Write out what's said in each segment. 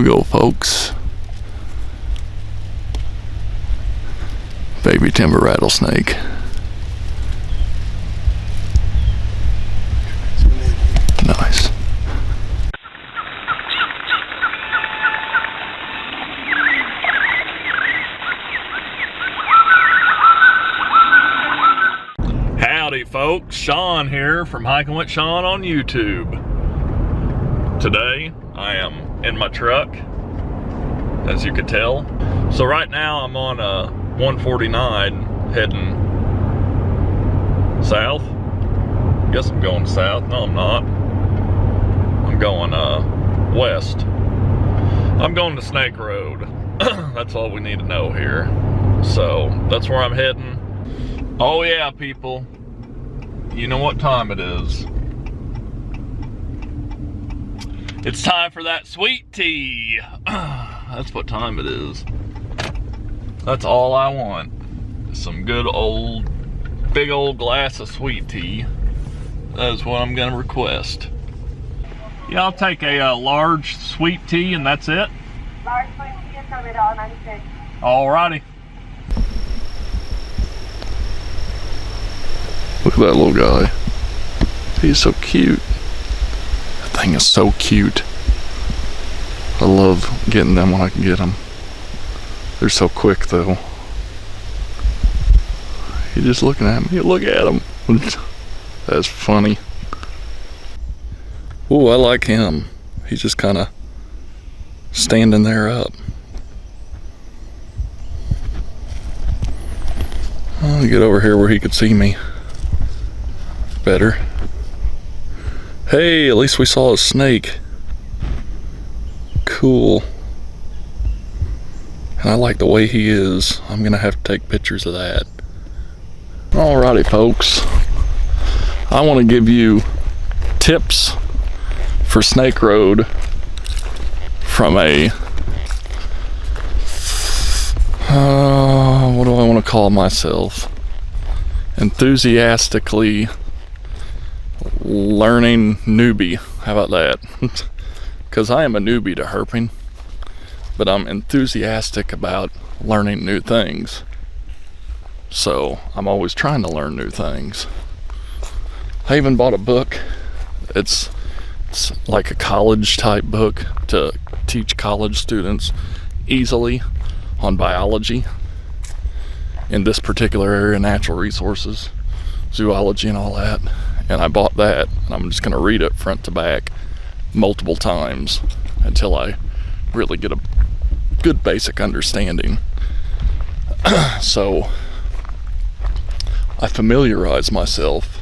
We go, folks. Baby timber rattlesnake. Nice. Howdy, folks. Shawn here from Hiking with Shawn on YouTube. Today, I am in my truck, as you could tell. So right now, I'm on 149 heading south. Guess I'm going south. No, I'm not. I'm going west. I'm going to Snake Road. That's all we need to know here. So that's where I'm heading. Oh yeah, people. You know what time it is. It's time for that sweet tea. That's what time it is. That's all I want. Some good old, big old glass of sweet tea. That is what I'm gonna request. Yeah, I'll take a large sweet tea and that's it. Large sweet tea and $96. Alrighty. Look at that little guy. He's so cute. That thing is so cute. I love getting them when I can get them. They're so quick though. He's just looking at me. Look at him. That's funny. Ooh, I like him. He's just kind of standing there up. I'll get over here where he could see me better. Hey, at least we saw a snake. Cool. And I like the way he is. I'm gonna have to take pictures of that. Alrighty, folks. I want to give you tips for Snake Road from a what do I want to call myself? Enthusiastically learning newbie. How about that? Because I am a newbie to herping, but I'm enthusiastic about learning new things. So I'm always trying to learn new things. I even bought a book. It's like a college type book to teach college students easily on biology in this particular area, natural resources, zoology and all that. And I bought that, and I'm just gonna read it front to back multiple times until I really get a good basic understanding. So I familiarize myself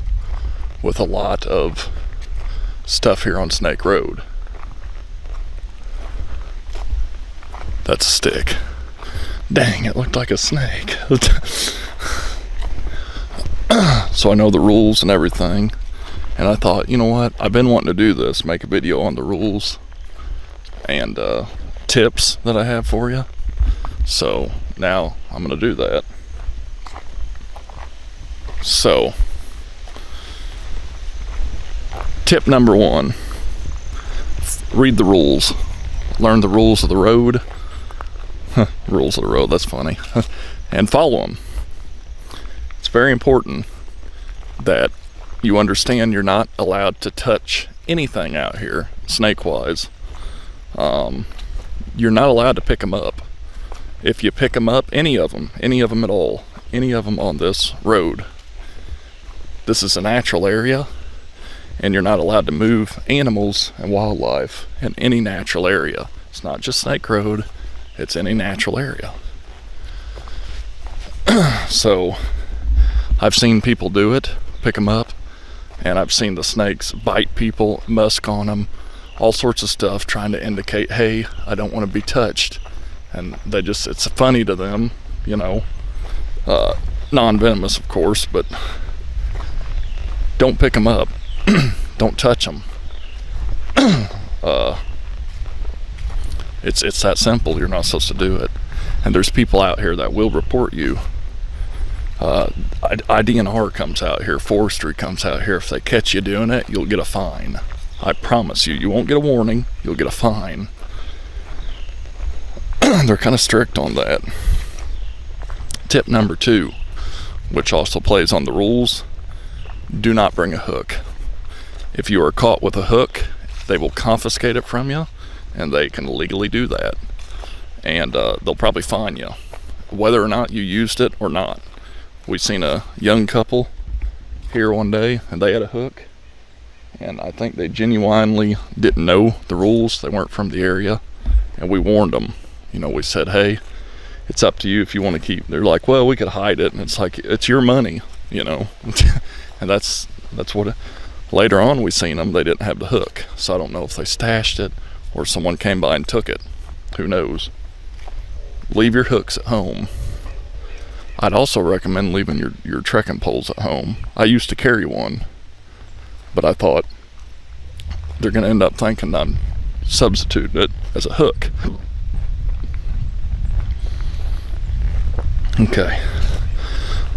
with a lot of stuff here on Snake Road. That's a stick. Dang, it looked like a snake. So I know the rules and everything, and I thought, you know what, I've been wanting to do this, make a video on the rules and tips that I have for you. So now I'm gonna do that. So tip number one, read the rules. Learn the rules of the road. Rules of the road, that's funny. And follow them. It's very important that you understand you're not allowed to touch anything out here, snake-wise. You're not allowed to pick them up. If you pick them up, any of them at all, any of them on this road, this is a natural area, and you're not allowed to move animals and wildlife in any natural area. It's not just Snake Road, it's any natural area. So I've seen people do it, pick them up, and I've seen the snakes bite people, musk on them, all sorts of stuff, trying to indicate, hey, I don't want to be touched. And they just, it's funny to them, you know, non-venomous of course, but don't pick them up. Don't touch them. It's that simple. You're not supposed to do it. And there's people out here that will report you. IDNR comes out here, forestry comes out here. If they catch you doing it, you'll get a fine. I promise you, you won't get a warning, you'll get a fine. they're kind of strict on that. Tip number 2, which also plays on the rules: do not bring a hook. If you are caught with a hook, they will confiscate it from you, and they can legally do that. And they'll probably fine you, whether or not you used it or not. We seen a young couple here one day, and they had a hook, and I think they genuinely didn't know the rules. They weren't from the area, and we warned them. You know, we said, hey, it's up to you if you want to keep. They're like, well, we could hide it, and it's like, it's your money, you know. And that's what it, later on we seen them, they didn't have the hook. So I don't know if they stashed it or someone came by and took it. Who knows? Leave your hooks at home. I'd also recommend leaving your trekking poles at home. I used to carry one, but I thought they're going to end up thinking I'm substituting it as a hook. Okay.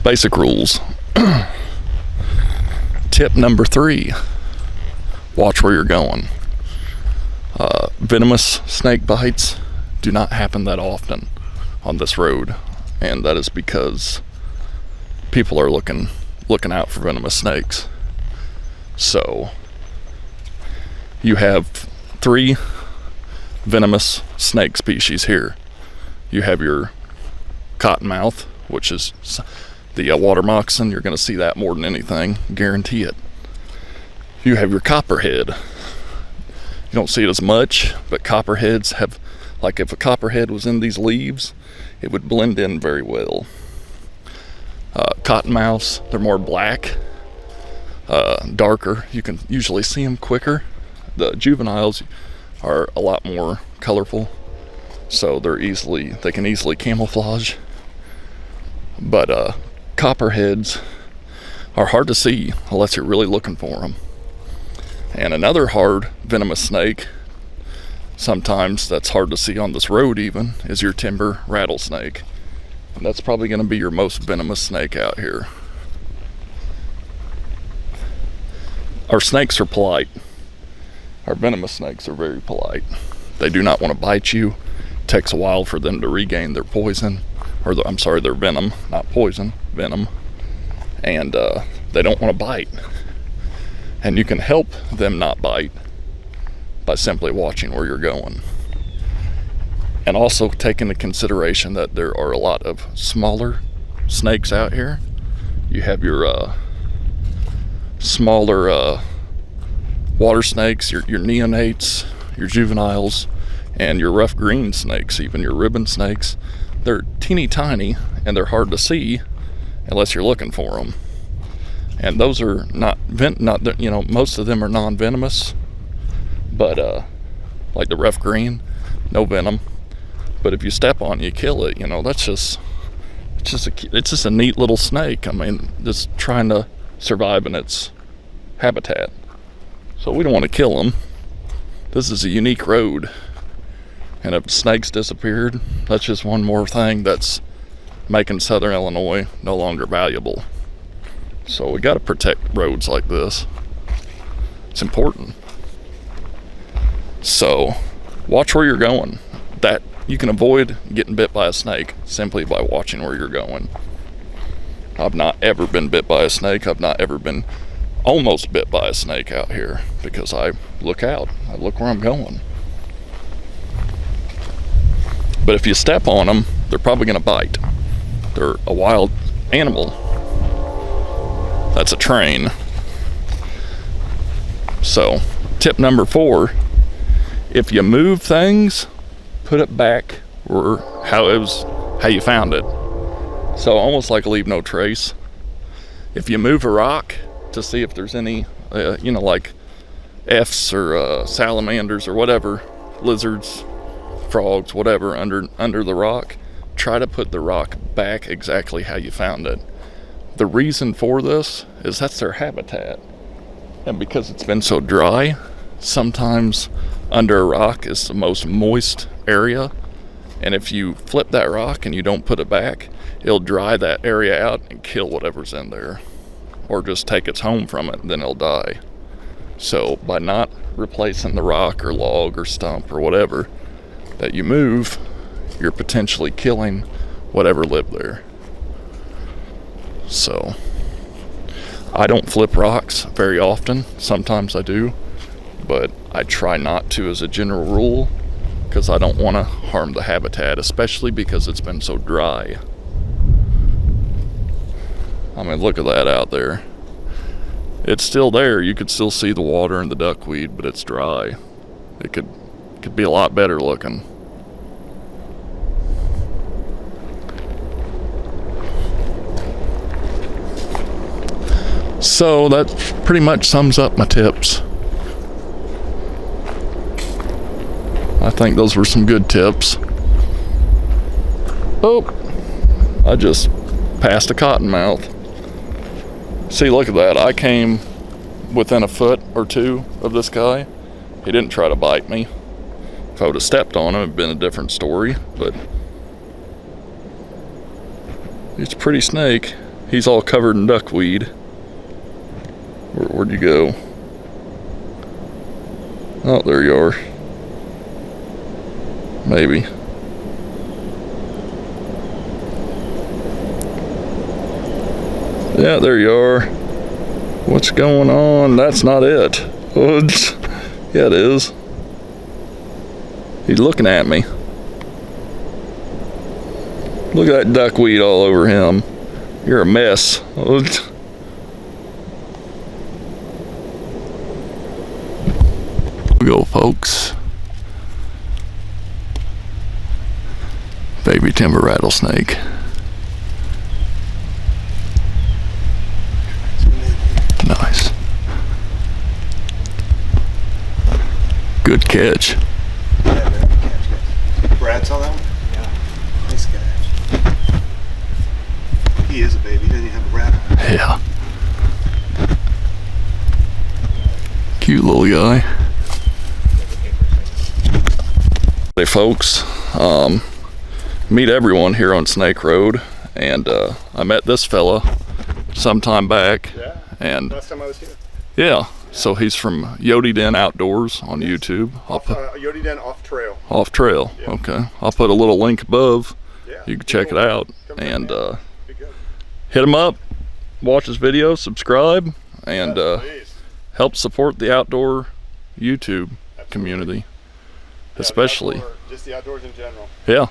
Basic rules. Tip number 3, watch where you're going. Venomous snake bites do not happen that often on this road, and that is because people are looking out for venomous snakes. So you have 3 venomous snake species here. You have your cottonmouth, which is the water moccasin. You're going to see that more than anything, guarantee it. You have your copperhead. You don't see it as much, but copperheads have, like if a copperhead was in these leaves, it would blend in very well. Cottonmouths, they're more black, darker. You can usually see them quicker. The juveniles are a lot more colorful, so they can easily camouflage. But copperheads are hard to see unless you're really looking for them. And another hard venomous snake, sometimes that's hard to see on this road even, is your timber rattlesnake. And that's probably going to be your most venomous snake out here. Our snakes are polite. Our venomous snakes are very polite. They do not want to bite you. It takes a while for them to regain their poison, or their venom, not poison, venom. And they don't want to bite. And you can help them not bite by simply watching where you're going. And also take into consideration that there are a lot of smaller snakes out here. You have your smaller water snakes, your neonates, your juveniles, and your rough green snakes, even your ribbon snakes. They're teeny tiny and they're hard to see unless you're looking for them. And those are not most of them are non-venomous, but like the rough green, no venom. But if you step on it, you kill it. It's just a neat little snake. I mean, just trying to survive in its habitat. So we don't want to kill them. This is a unique road, and if snakes disappeared, that's just one more thing that's making Southern Illinois no longer valuable. So we got to protect roads like this. It's important. So watch where you're going. That you can avoid getting bit by a snake simply by watching where you're going. I've not ever been bit by a snake. I've not ever been almost bit by a snake out here because I look out. I look where I'm going. But if you step on them, they're probably going to bite. They're a wild animal. That's a train. So, tip number 4, if you move things, put it back where how you found it. So almost like leave no trace. If you move a rock to see if there's any, like F's or salamanders or whatever, lizards, frogs, whatever under the rock, try to put the rock back exactly how you found it. The reason for this is that's their habitat. And because it's been so dry, sometimes under a rock is the most moist area. And if you flip that rock and you don't put it back, it'll dry that area out and kill whatever's in there. Or just take its home from it, and then it'll die. So by not replacing the rock or log or stump or whatever that you move, you're potentially killing whatever lived there. So I don't flip rocks very often. Sometimes I do, but I try not to as a general rule, because I don't want to harm the habitat, especially because it's been so dry. I mean, look at that out there. It's still there. You could still see the water and the duckweed, but it's dry. It could be a lot better looking. So that pretty much sums up my tips. I think those were some good tips. Oh, I just passed a cottonmouth. See, look at that. I came within a foot or two of this guy. He didn't try to bite me. If I would have stepped on him, it'd been a different story, but it's a pretty snake. He's all covered in duckweed. Where'd you go? Oh, there you are. Maybe. Yeah, there you are. What's going on? That's not it. Yeah, it is. He's looking at me. Look at that duckweed all over him. You're a mess. We go, folks. Baby timber rattlesnake. Nice. Good catch. Brad saw that one? Yeah. Nice catch. He is a baby. He doesn't even have a rattle. Yeah. Cute little guy. Hey folks, meet everyone here on Snake Road, and I met this fella sometime back. Yeah. And last time I was here. Yeah. So he's from Yodi Den Outdoors on YouTube. Yodi Den Off Trail. Off Trail. Yeah. Okay. I'll put a little link above. Yeah. You can check it out and Be good. hit him up, watch his videos, subscribe, and Please. help support the outdoor YouTube Absolutely. community, Yeah, especially. just the outdoors in general. Yeah.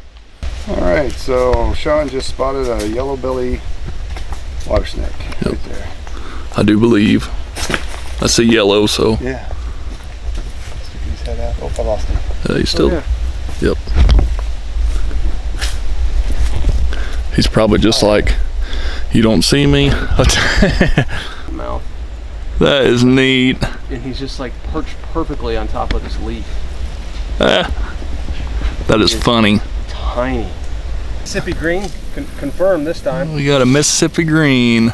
All right, so Shawn just spotted a yellow belly water snake right there. I do believe. I see yellow, so Yeah. Stick his head out. Oh, I lost him. he's still. Oh, Yep. He's probably just like, you don't see me. Mouth. That is neat. And he's just like perched perfectly on top of this leaf. That is funny. Tiny. Mississippi green, confirmed this time. We got a Mississippi green.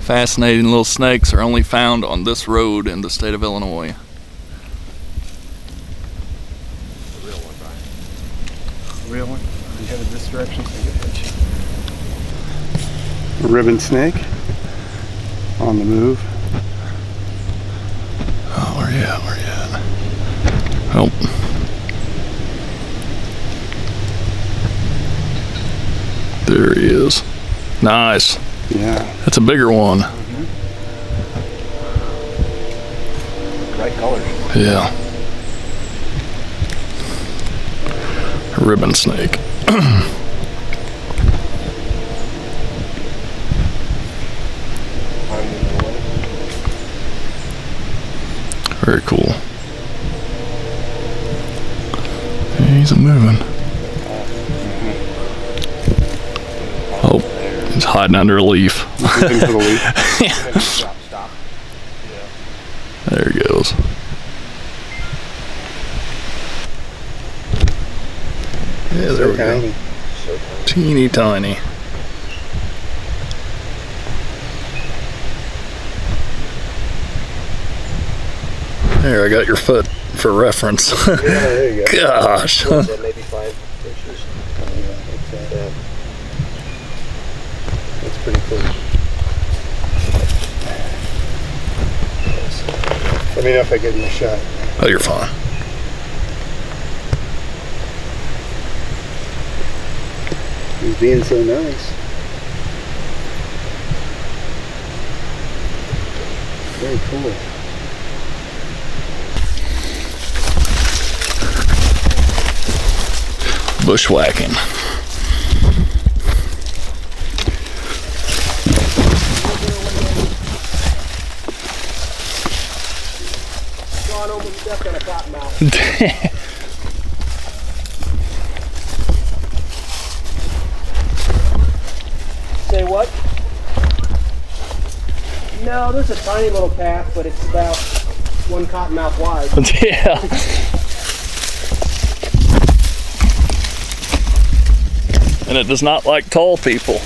Fascinating little snakes are only found on this road in the state of Illinois. The real one, Brian. Real one? You headed this direction? A ribbon snake on the move. Oh, where you at? Where you at? Oh. There he is. Nice. Yeah. That's a bigger one. Bright colors. Yeah. A ribbon snake. Very cool. He's a moving. Oh, he's hiding under a leaf. Into the leaf. Stop. There he goes. Yeah, there we go. Teeny tiny. There, I got your foot for reference. Yeah, there you go. Gosh. Maybe 5 inches. Yeah. That's pretty cool. Let me know if I give you a shot. Oh, you're fine. He's being so nice. Very cool. Bushwhacking. Shawn almost stepped on a cottonmouth. Say what? No, there's a tiny little path, but it's about 1 cottonmouth wide. Yeah. And it does not like tall people.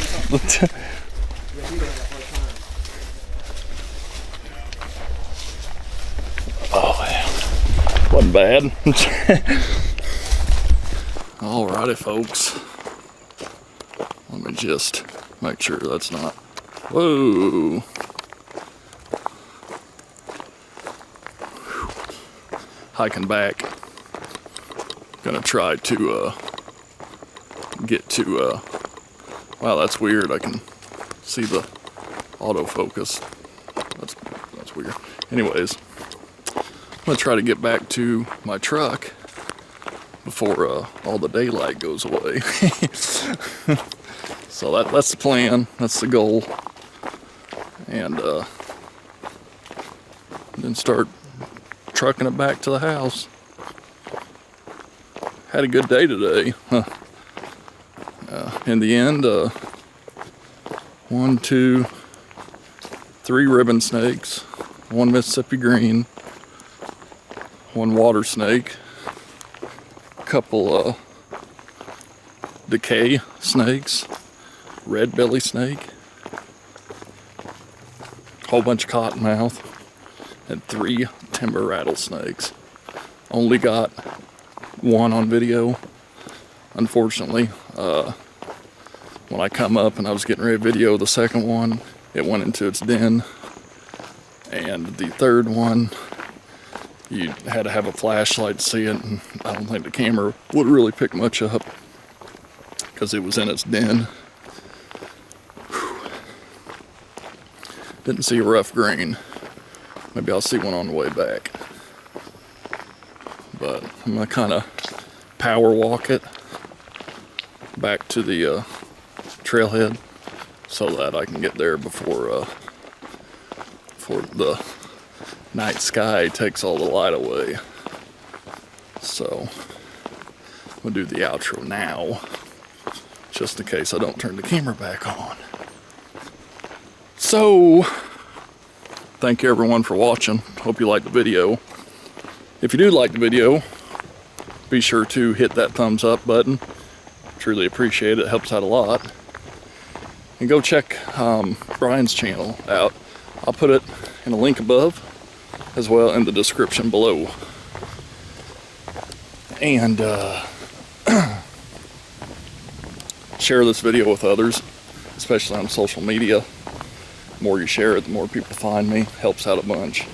Oh, yeah. Wasn't bad. Alrighty, folks. Let me just make sure that's not. Whoa. Hiking back. Gonna try to get to wow, that's weird. I can see the autofocus. That's weird. Anyways, I'm gonna try to get back to my truck before all the daylight goes away. So that's the plan. That's the goal. And then start trucking it back to the house. Had a good day today. In the end, 1, 2, 3 ribbon snakes, 1 Mississippi green, 1 water snake, a couple decay snakes, red belly snake, whole bunch of cottonmouth, and 3 timber rattlesnakes. Only got 1 on video. Unfortunately, when I come up and I was getting ready to video the second one, it went into its den. And the third one, you had to have a flashlight to see it, and I don't think the camera would really pick much up because it was in its den. Whew. Didn't see a rough grain. Maybe I'll see one on the way back. But I'm gonna kind of power walk it back to the trailhead so that I can get there before the night sky takes all the light away. So I'm gonna do the outro now, just in case I don't turn the camera back on. So thank you everyone for watching. Hope you liked the video. If you do like the video, be sure to hit that thumbs up button. Truly appreciate it. It helps out a lot. And go check Brian's channel out. I'll put it in a link above as well in the description below. And share this video with others, especially on social media. The more you share it, the more people find me. Helps out a bunch.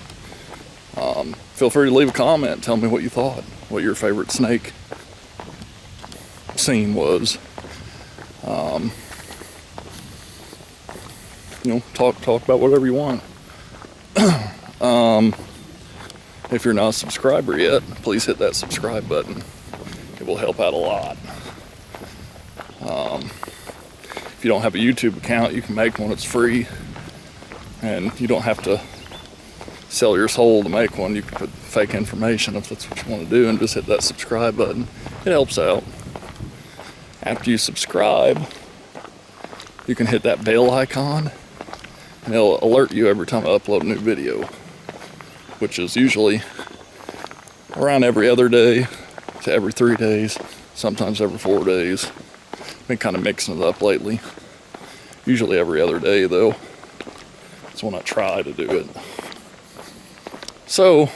Feel free to leave a comment. Tell me what you thought. What your favorite snake scene was. You know, talk about whatever you want. If you're not a subscriber yet, please hit that subscribe button. It will help out a lot. If you don't have a YouTube account, you can make one. It's free, and you don't have to sell your soul to make one. You can put fake information if that's what you want to do, and just hit that subscribe button. It helps out. After you subscribe, you can hit that bell icon, and it'll alert you every time I upload a new video, which is usually around every other day to every 3 days, sometimes every 4 days. Been kind of mixing it up lately. Usually every other day though. That's when I try to do it. So,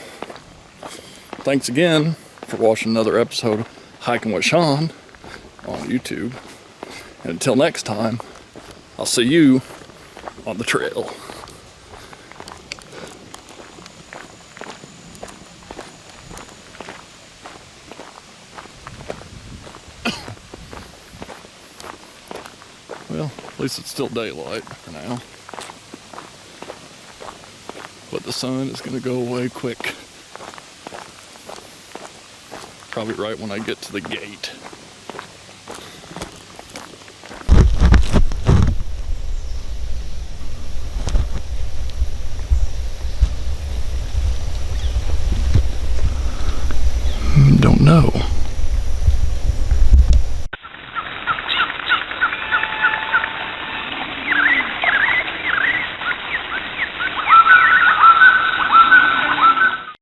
thanks again for watching another episode of Hiking with Shawn on YouTube. And until next time, I'll see you on the trail. Well, at least it's still daylight for now. But the sun is going to go away quick. Probably right when I get to the gate.